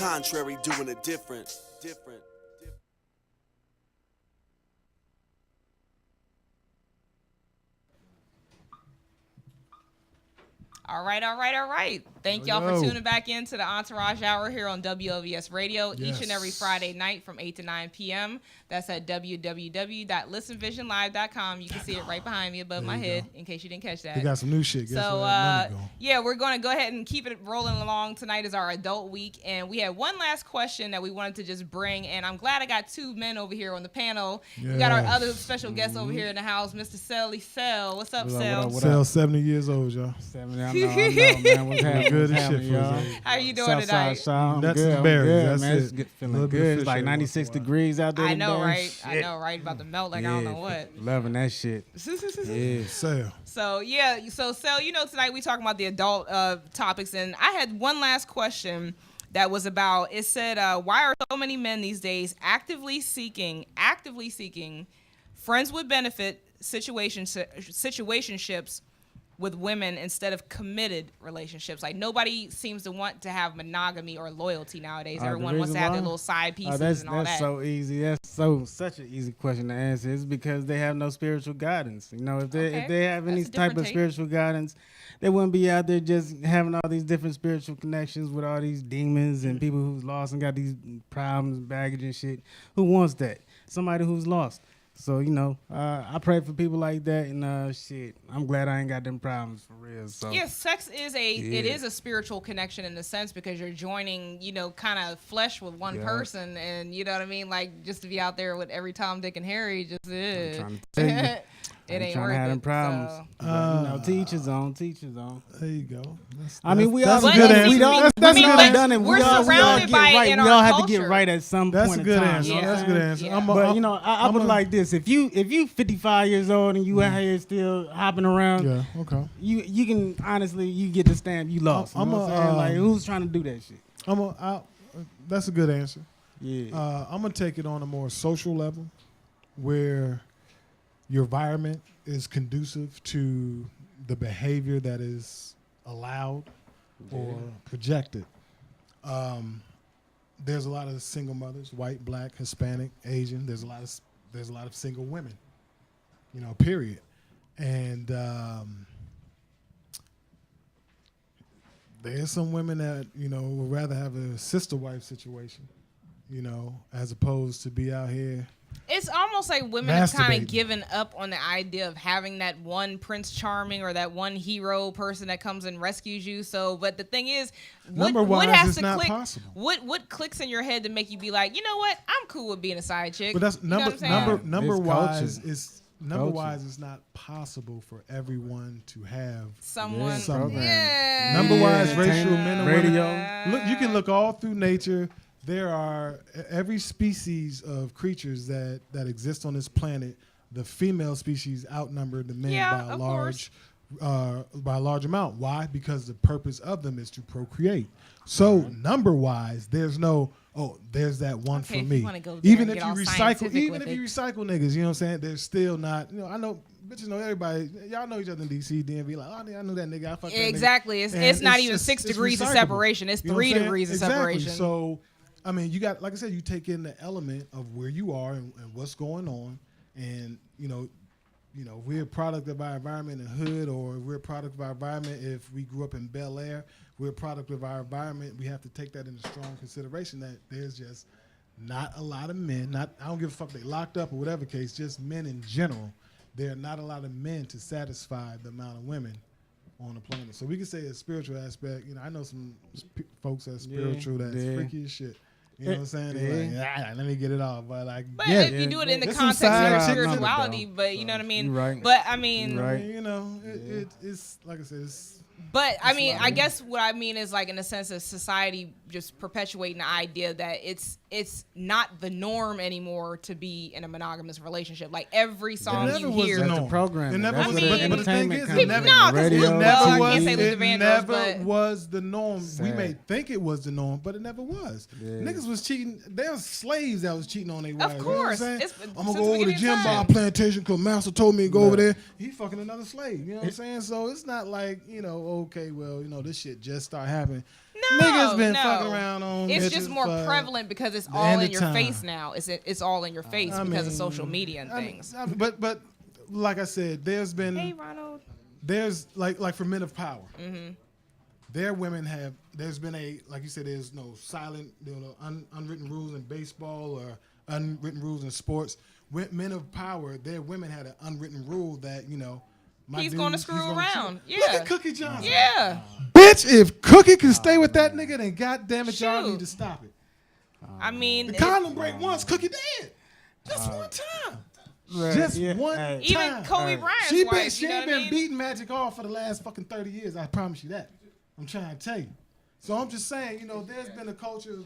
contrary, doing it different. All right. Thank y'all for tuning back into the Entourage Hour here on WLVS Radio each and every Friday night from 8 to 9 p.m. That's at www.listenvisionlive.com. You can see it right behind me above my head in case you didn't catch that. They got some new shit. Guess So, where that money go? yeah, we're going to go ahead and keep it rolling along. Tonight is our adult week, and we had one last question that we wanted to just bring, and I'm glad I got two men over here on the panel. We got our other special guest over here in the house, Mr. Selly Sell. What's up, Sell? Sell 70 years old, y'all. 70, I know, man. What's happening? Good as What's shit for y'all? us. How you doing tonight? I'm Nuts good. and I'm berries, good, that's man. it. It's feeling Little bit of good. It's fish like every 96 once in a while. degrees out there I know, today. right? Shit. I know, right? About to melt like I don't know what. Loving that shit. Yeah. Sell. So Sel, tonight we talking about the adult topics, and I had one last question that was about. It said, why are so many men these days actively seeking friends with benefit situationships with women instead of committed relationships? Like nobody seems to want to have monogamy or loyalty nowadays. Everyone wants to have their little side pieces and all that. That's so easy. That's such an easy question to answer. It's because they have no spiritual guidance. You know, if they have any type of spiritual guidance, they wouldn't be out there just having all these different spiritual connections with all these demons and people who's lost and got these problems, baggage and shit. Who wants that? Somebody who's lost. So, I pray for people like that, and shit, I'm glad I ain't got them problems for real. So yeah, sex is it is a spiritual connection in a sense because you're joining, kind of flesh with one person, and you know what I mean? Like, just to be out there with every Tom, Dick, and Harry just is. I'm trying to tell you. It ain't trying worth to have them it. problems. So. But, teach his own. There you go. We that's all a good answer. we That's all good done it. We're We all surrounded get by it right. in We our all have to culture. get right at some That's point a good in time. answer. Yeah. That's a good answer. Yeah. But I put it like this: if you 55 years old and you out here still hopping around, yeah, okay. you can honestly you get the stamp you lost. You know what I'm saying? Like who's trying to do that shit? That's a good answer. Yeah. I'm gonna take it on a more social level, where your environment is conducive to the behavior that is allowed or projected. There's a lot of single mothers, white, black, Hispanic, Asian. There's a lot of single women, period. And there's some women that would rather have a sister wife situation, as opposed to be out here. It's almost like women have kind Masturbating. of given up on the idea of having that one Prince Charming or that one hero person that comes and rescues you. So, but the thing is, what Number-wise, has it's to not click? possible. What clicks in your head to make you be like, you know what? I'm cool with being a side chick. But that's You know what I'm saying? number It's wise culture. is number wise it's not possible for everyone to have Someone, someone. yeah. Number wise, Yeah. racial men and Radio. women. Look, you can look all through nature. There are every species of creatures that exist on this planet. The female species outnumber the men Yeah, by a large amount. Why? Because the purpose of them is to procreate. So number wise, there's that one Okay, for if me. you wanna go there Even and if get you all recycle, scientific even with if it. you recycle niggas, you know what I'm saying? There's still not. I know bitches know everybody. Y'all know each other in DC. Then be like, oh, I knew that nigga. I fucked that nigga. Exactly. And It's not even 6 it's degrees of recyclable. separation. It's You know what 3 I'm saying? degrees of Exactly. separation. So, you got, like I said, you take in the element of where you are and what's going on, and we're a product of our environment in the hood, or we're a product of our environment if we grew up in Bel Air. We're a product of our environment. We have to take that into strong consideration that there's just not a lot of men. I don't give a fuck if they locked up or whatever case. Just men in general. There are not a lot of men to satisfy the amount of women on the planet. So we can say a spiritual aspect. I know some folks that's spiritual that's freaky as shit. You know what I'm saying? They're like, let me get it off. But if you do it in the There's some context of your side shit to it, spirituality, though. but you know what I mean? You're right. But I mean, Right. It's like I said, it's but I mean, I guess what I mean is like in the sense of society just perpetuating the idea that it's not the norm anymore to be in a monogamous relationship. Like every song never you was hear, the That's norm. the program. It never That's was, where but the thing entertainment is, comes it in. never, No, 'cause Radio, we- it well, I never can't was. say Luther It Vandross, never but- was the norm. We Sad. may think it was the norm, but it never was. Yeah. Niggas was cheating. There was slaves that was cheating on their Of wives. You know what I'm course. saying? It's- I'm since gonna the go over to beginning of Jim Bar time. plantation because Master told me to go over there. He fucking another slave. You know what I'm saying? So it's not like okay, well, this shit just started happening. No, Niggas been fucking around on. It's just more prevalent because it's all in your face now. It's all in your face because of social media and things. But like I said, there's been. Hey, Ronald. There's like for men of power. Their women there's been like you said, there's no silent, unwritten rules in baseball or unwritten rules in sports. Men of power, their women had an unwritten rule that, he's going to screw around. Yeah. Look at Cookie Johnson. Yeah. Bitch, if Cookie can stay with that nigga, then goddamn it, y'all need to stop it. I mean, the condom break once, Cookie dead. Just one time. Just one time. Even Kobe Bryant's she wife, ain't been beating Magic off for the last fucking 30 years. I promise you that. I'm trying to tell you. So I'm just saying, there's been a culture of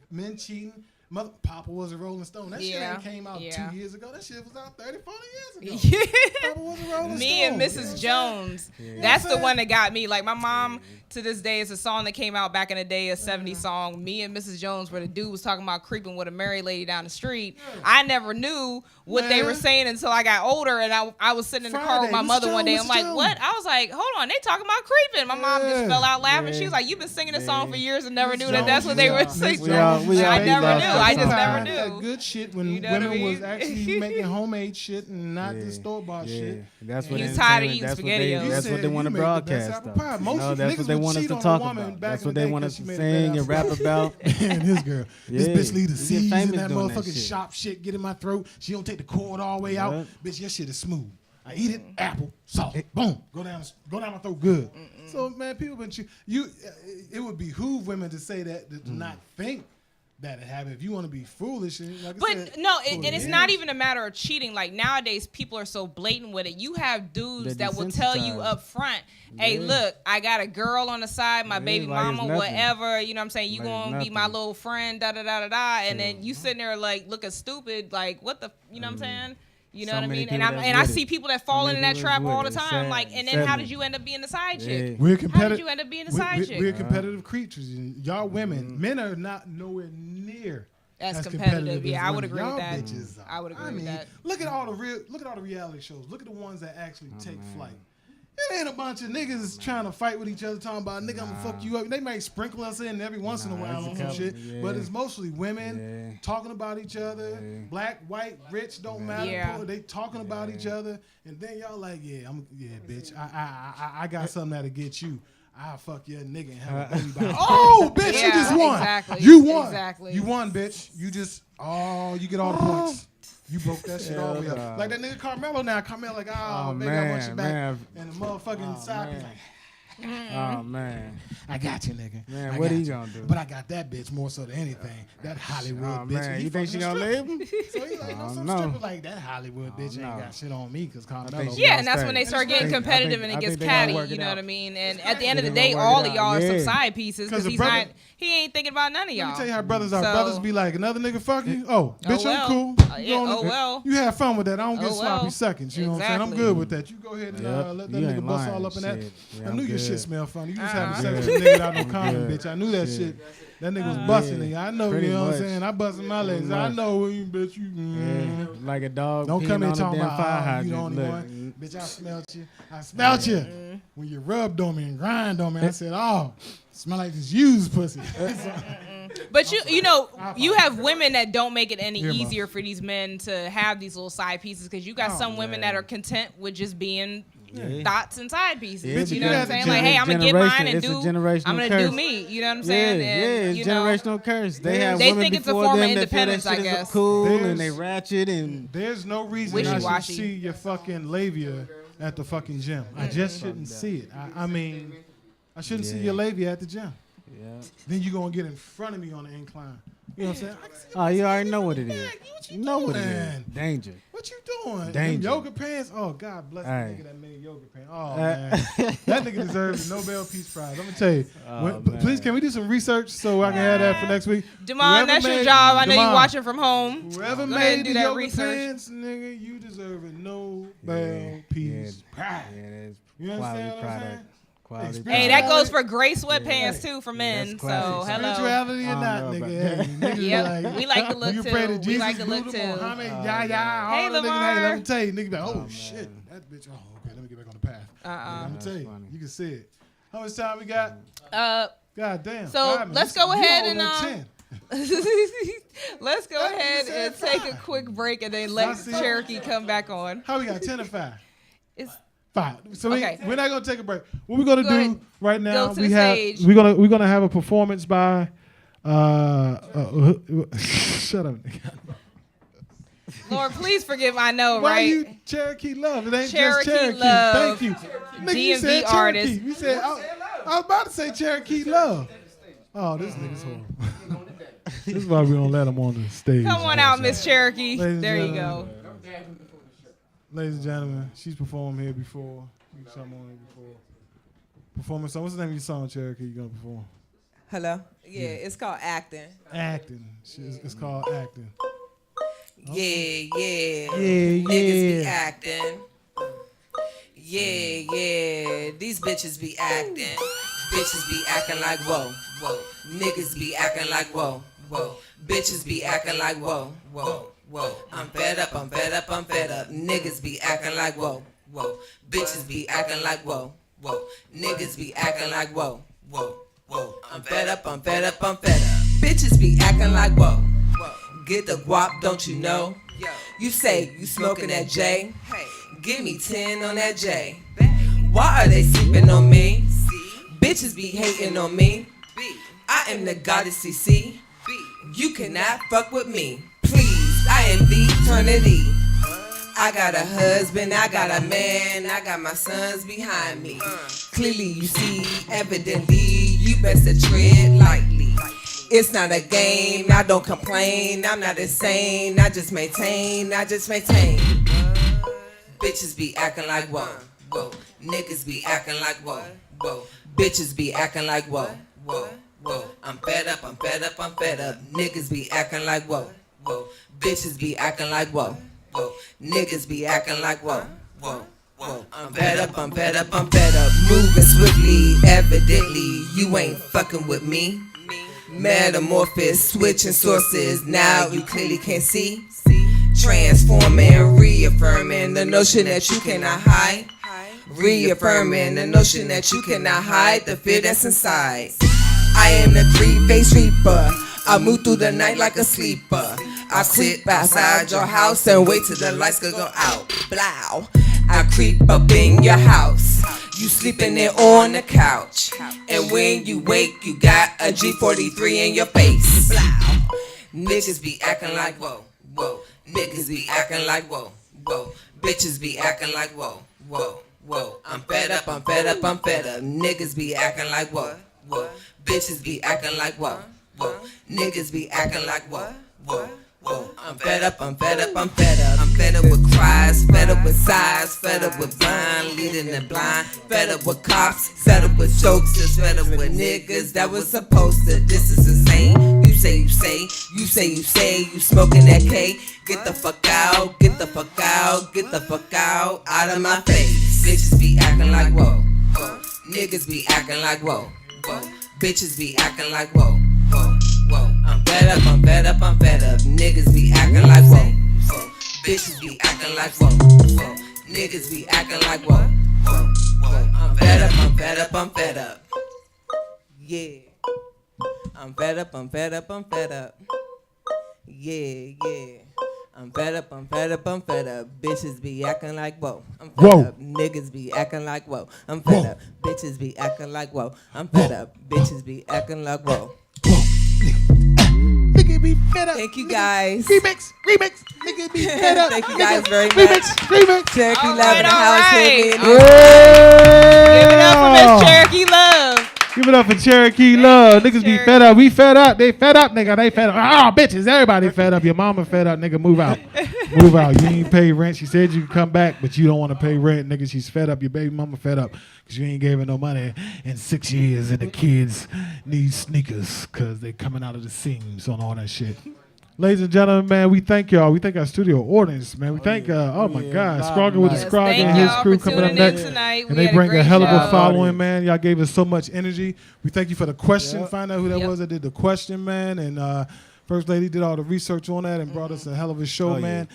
men cheating. Mother Papa was a Rolling Stone. That shit ain't came out 2 years ago. That shit was out 30, 40 years ago. Papa was a Rolling Stone. Me and Mrs. Jones. That's the one that got me. Like, my mom, to this day, it's a song that came out back in the day, a 70s song. Me and Mrs. Jones, where the dude was talking about creeping with a married lady down the street. I never knew what they were saying until I got older, and I was sitting in the car with my mother one day. I'm like, what? I was like, hold on, they talking about creeping. My mom just fell out laughing. She was like, you've been singing this song for years and never knew that that's what they were singing. I never knew. I just never knew. Good shit when women was actually making homemade shit and not the store-bought shit. That's what he's tired of eating spaghetti. That's what they want to broadcast. That's what they want us to talk about. That's what they want us to sing and rap about. And his girl, this bitch leave the seeds in that motherfucking shop shit get in my throat. She don't take the cord all the way out. Bitch, your shit is smooth. I eat it, apple, salt, boom, go down my throat good. So man, people been it would behoove women to say that to not think that it happened. If you want to be foolish, and like I said, and it's not even a matter of cheating. Like nowadays, people are so blatant with it. You have dudes that will tell you up front, "Hey, look, I got a girl on the side, my baby mama, whatever. You know what I'm saying? You gonna be my little friend, da da da da da." And then you sitting there like looking stupid, like what the, you know what I'm saying? You know what I mean? And I see people that fall into that trap all the time. Like, and then how did you end up being the side chick? We're competitive. How did you end up being the side chick? We're competitive creatures. And y'all women, men are not nowhere near as competitive. Yeah, I would agree with that. Bitches are. I would agree with that. Look at all the reality shows. Look at the ones that actually take flight. It ain't a bunch of niggas trying to fight with each other, talking about, nigga, I'm gonna fuck you up. They might sprinkle us in every once in a while on some shit, but it's mostly women talking about each other. Black, white, rich, don't matter. They talking about each other, and then y'all like, bitch, I got something that'll get you. I'll fuck your nigga and have a baby by. Oh, bitch, you just won. Exactly. You won. Exactly. You won, bitch. You just, you get all the points. You broke that shit all the way up. Like that nigga Carmelo now. Carmelo like, baby, I want you back. And the motherfucking side like, oh, man. I got you, nigga. Man, what are you going to do? But I got that bitch more so than anything. That Hollywood bitch. Man, you think she going to leave him? So he like, some stripper like that Hollywood bitch ain't got shit on me because Carmelo. Yeah, and that's when they start getting competitive and it gets catty. You know what I mean? And at the end of the day, all of y'all are some side pieces because he ain't thinking about none of y'all. Let me tell you how brothers are. Brothers be like, another nigga fuck you? Oh, bitch, I'm cool. You have fun with that. I don't get sloppy seconds. You know what I'm saying? I'm good with that. You go ahead and let that nigga bust all up in that. I knew your shit smell funny. You just having sex with a nigga without no condom, bitch. I knew that shit. That nigga was busting nigga. I know, you know what I'm saying? I busting my legs. I know you, bitch. You like a dog. Don't come in talking about fire you the only one. Bitch, I smelled you. I smelled you. When you rubbed on me and grind on me, I said, smell like this used pussy. But you have women that don't make it any easier for these men to have these little side pieces because you got some women that are content with just being thoughts and side pieces. You know what I'm saying? Like, hey, I'm gonna get mine and I'm gonna do me. You know what I'm saying? And, it's generational curse. They have they women think it's a before form of them independence, that feel I that shit guess. is cool and they ratchet and there's no reason I should see your fucking labia at the fucking gym. I just shouldn't see it. I mean, I shouldn't see your labia at the gym. Then you're going to get in front of me on the incline. You know what I'm saying? Oh, you already know what it is. You know what it is. Danger. What you doing? Danger. Them yoga pants? Oh, God bless the nigga that made yoga pants. Oh, man. That nigga deserves the Nobel Peace Prize. I'm going to tell you. Please, can we do some research so I can have that for next week? Demond, that's your job. I know you're watching from home. Whoever made the yoga pants, nigga, you deserve a Nobel Peace Prize. You understand what I'm saying? Hey, that goes for gray sweatpants too for men. So hello. Spirituality or not, nigga. Yep, we like to look too. We like to look too. Hey, Lamar. Let me tell you, nigga. Oh shit, that bitch. Oh, okay. Let me get back on the path. Let me tell you, you can see it. How much time we got? God damn. So let's go ahead and let's go That nigga ahead said and take a 5. quick break and then let Cherokee come back on. How we got? 10 or 5? It's 5. So Okay. we're not gonna take a break. What we're gonna Go do ahead. right now? Go to the stage. We're gonna have a performance by. Shut up. Lord, please forgive. I know, Why right? you Cherokee Love? It ain't Cherokee just Cherokee. Love. Thank you. Nigga, you DMV said artist. Cherokee. You said I was about to say Cherokee Love. Oh, this nigga's horrible. This is why we don't let him on the stage. Come on out, Miss Cherokee. Ladies and There you gentlemen. go. Ladies and gentlemen, she's performed here before. You come on here before. Performance song. What's the name of your song, Cherokee? You gonna perform? Hello? Yeah, it's called acting. Acting. It's called acting. Yeah, yeah. Yeah, Niggas be yeah. acting. Yeah, yeah. These bitches be acting. Bitches be acting like whoa, whoa. Niggas be acting like whoa, whoa. Bitches be acting like whoa, whoa, whoa. I'm fed up, I'm fed up, I'm fed up. Niggas be acting like whoa, whoa. Bitches be acting like whoa, whoa. Niggas be acting like whoa, whoa, whoa. I'm fed up, I'm fed up, I'm fed up. Bitches be acting like whoa, whoa. Get the guap, don't you know? You say you smoking that J? Give me 10 on that J. Why are they sleeping on me? Bitches be hating on me. I am the goddess CC. You cannot fuck with me. Please, I am the eternity. I got a husband, I got a man, I got my sons behind me. Clearly you see, evidently, you best to tread lightly. It's not a game, I don't complain, I'm not insane, I just maintain. Bitches be acting like whoa, whoa. Niggas be acting like whoa, whoa. Bitches be acting like whoa, whoa, whoa. I'm fed up, I'm fed up, I'm fed up. Niggas be acting like whoa, whoa. Bitches be acting like whoa, whoa. Niggas be acting like whoa, whoa, whoa. I'm fed up, I'm fed up, I'm fed up. Moving swiftly, evidently, you ain't fucking with me. Metamorphosis, switching sources, now you clearly can't see. Transforming, reaffirming the notion that you cannot hide. Reaffirming the notion that you cannot hide the fear that's inside. I am the three-faced reaper. I move through the night like a sleeper. I sit outside your house and wait till the lights could go out. Blow. I creep up in your house. You sleeping there on the couch. And when you wake, you got a G43 in your face. Blow. Niggas be acting like whoa, whoa. Niggas be acting like whoa, whoa. Bitches be acting like whoa, whoa, whoa. I'm fed up, I'm fed up, I'm fed up. Niggas be acting like whoa, whoa. Bitches be acting like whoa, whoa. Niggas be acting like whoa, whoa, whoa. I'm fed up, I'm fed up, I'm fed up. I'm fed up with cries, fed up with sighs, fed up with blind, leading the blind. Fed up with cops, fed up with jokesters, fed up with niggas that was supposed to. This is insane. You say, you smoking that K. Get the fuck out, get the fuck out, get the fuck out of my face. Bitches be acting like whoa, whoa. Niggas be acting like whoa, whoa. Bitches be acting like whoa, whoa, whoa. I'm fed up, I'm fed up, I'm fed up. Niggas be acting like whoa, whoa. Bitches be acting like whoa, whoa. Niggas be acting like whoa, whoa, whoa. I'm fed up, I'm fed up, I'm fed up. Yeah. I'm fed up, I'm fed up, I'm fed up. Yeah, yeah. I'm fed up, I'm fed up, I'm fed up. Bitches be acting like whoa. I'm fed Whoa. up. Niggas be acting like whoa. I'm fed up. Bitches be acting like whoa. I'm fed up. Bitches be acting like whoa. Nigga be fed up. Thank you guys. Remix. Nigga be fed up. Thank you guys very much. Remix. Cherokee All Love in the right, house. all Hit me. Give it up for Miss Cherokee Love. Give it up for Cherokee Love. Niggas be fed up. We fed up. They fed up, nigga. They fed up. Oh, bitches. Everybody fed up. Your mama fed up, nigga. Move out. Move out. You ain't pay rent. She said you could come back, but you don't want to pay rent, nigga. She's fed up. Your baby mama fed up because you ain't gave her no money in 6 years, and the kids need sneakers because they coming out of the seams on all that shit. Ladies and gentlemen, man, we thank y'all. We thank our studio audience, man. We thank, oh my God, Scroggin with the Scroggin and his crew coming up next. Tonight. And they bring a hell of a following, man. Y'all gave us so much energy. We thank you for the question. Find out who that was that did the question, man. And First Lady did all the research on that and brought us a hell of a show, man.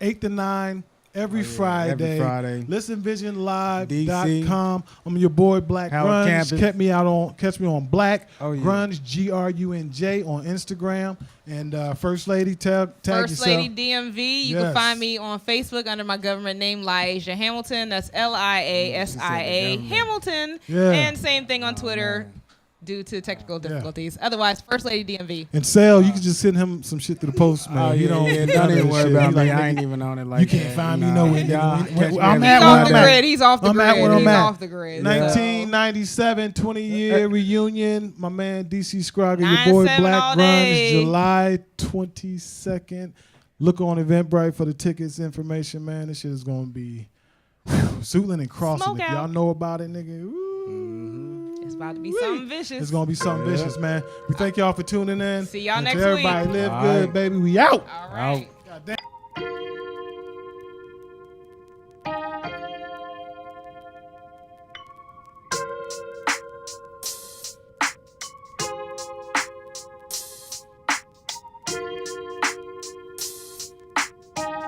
8 to 9 Every Friday. Every Friday. ListenVisionLive.com. I'm your boy Black Howard Grunge. Campus. Catch me on Black Grunge Grunj on Instagram. And First Lady, tag First yourself. Lady DMV. You can find me on Facebook under my government name, Liasia Hamilton. That's Liasia Hamilton. Yeah. And same thing on Twitter. Due to technical difficulties. Otherwise, First Lady DMV. And Sal, you can just send him some shit through the post, man. Don't even worry about me. I ain't even on it like you that. can't find me nowhere. I'm off the grid. He's off the grid. He's off the grid. 1997 20-year reunion. My man DC Scrogger, your boy Black Grunge, July 22nd. Look on Eventbrite for the tickets information, man. This shit is gonna be Suitland and Crossing. If y'all know about it, nigga. It's about to be something vicious. It's gonna be something vicious, man. We thank y'all for tuning in. See y'all next everybody week. Live good, baby. We out. All right. God damn.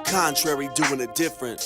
Contrary, doing it different.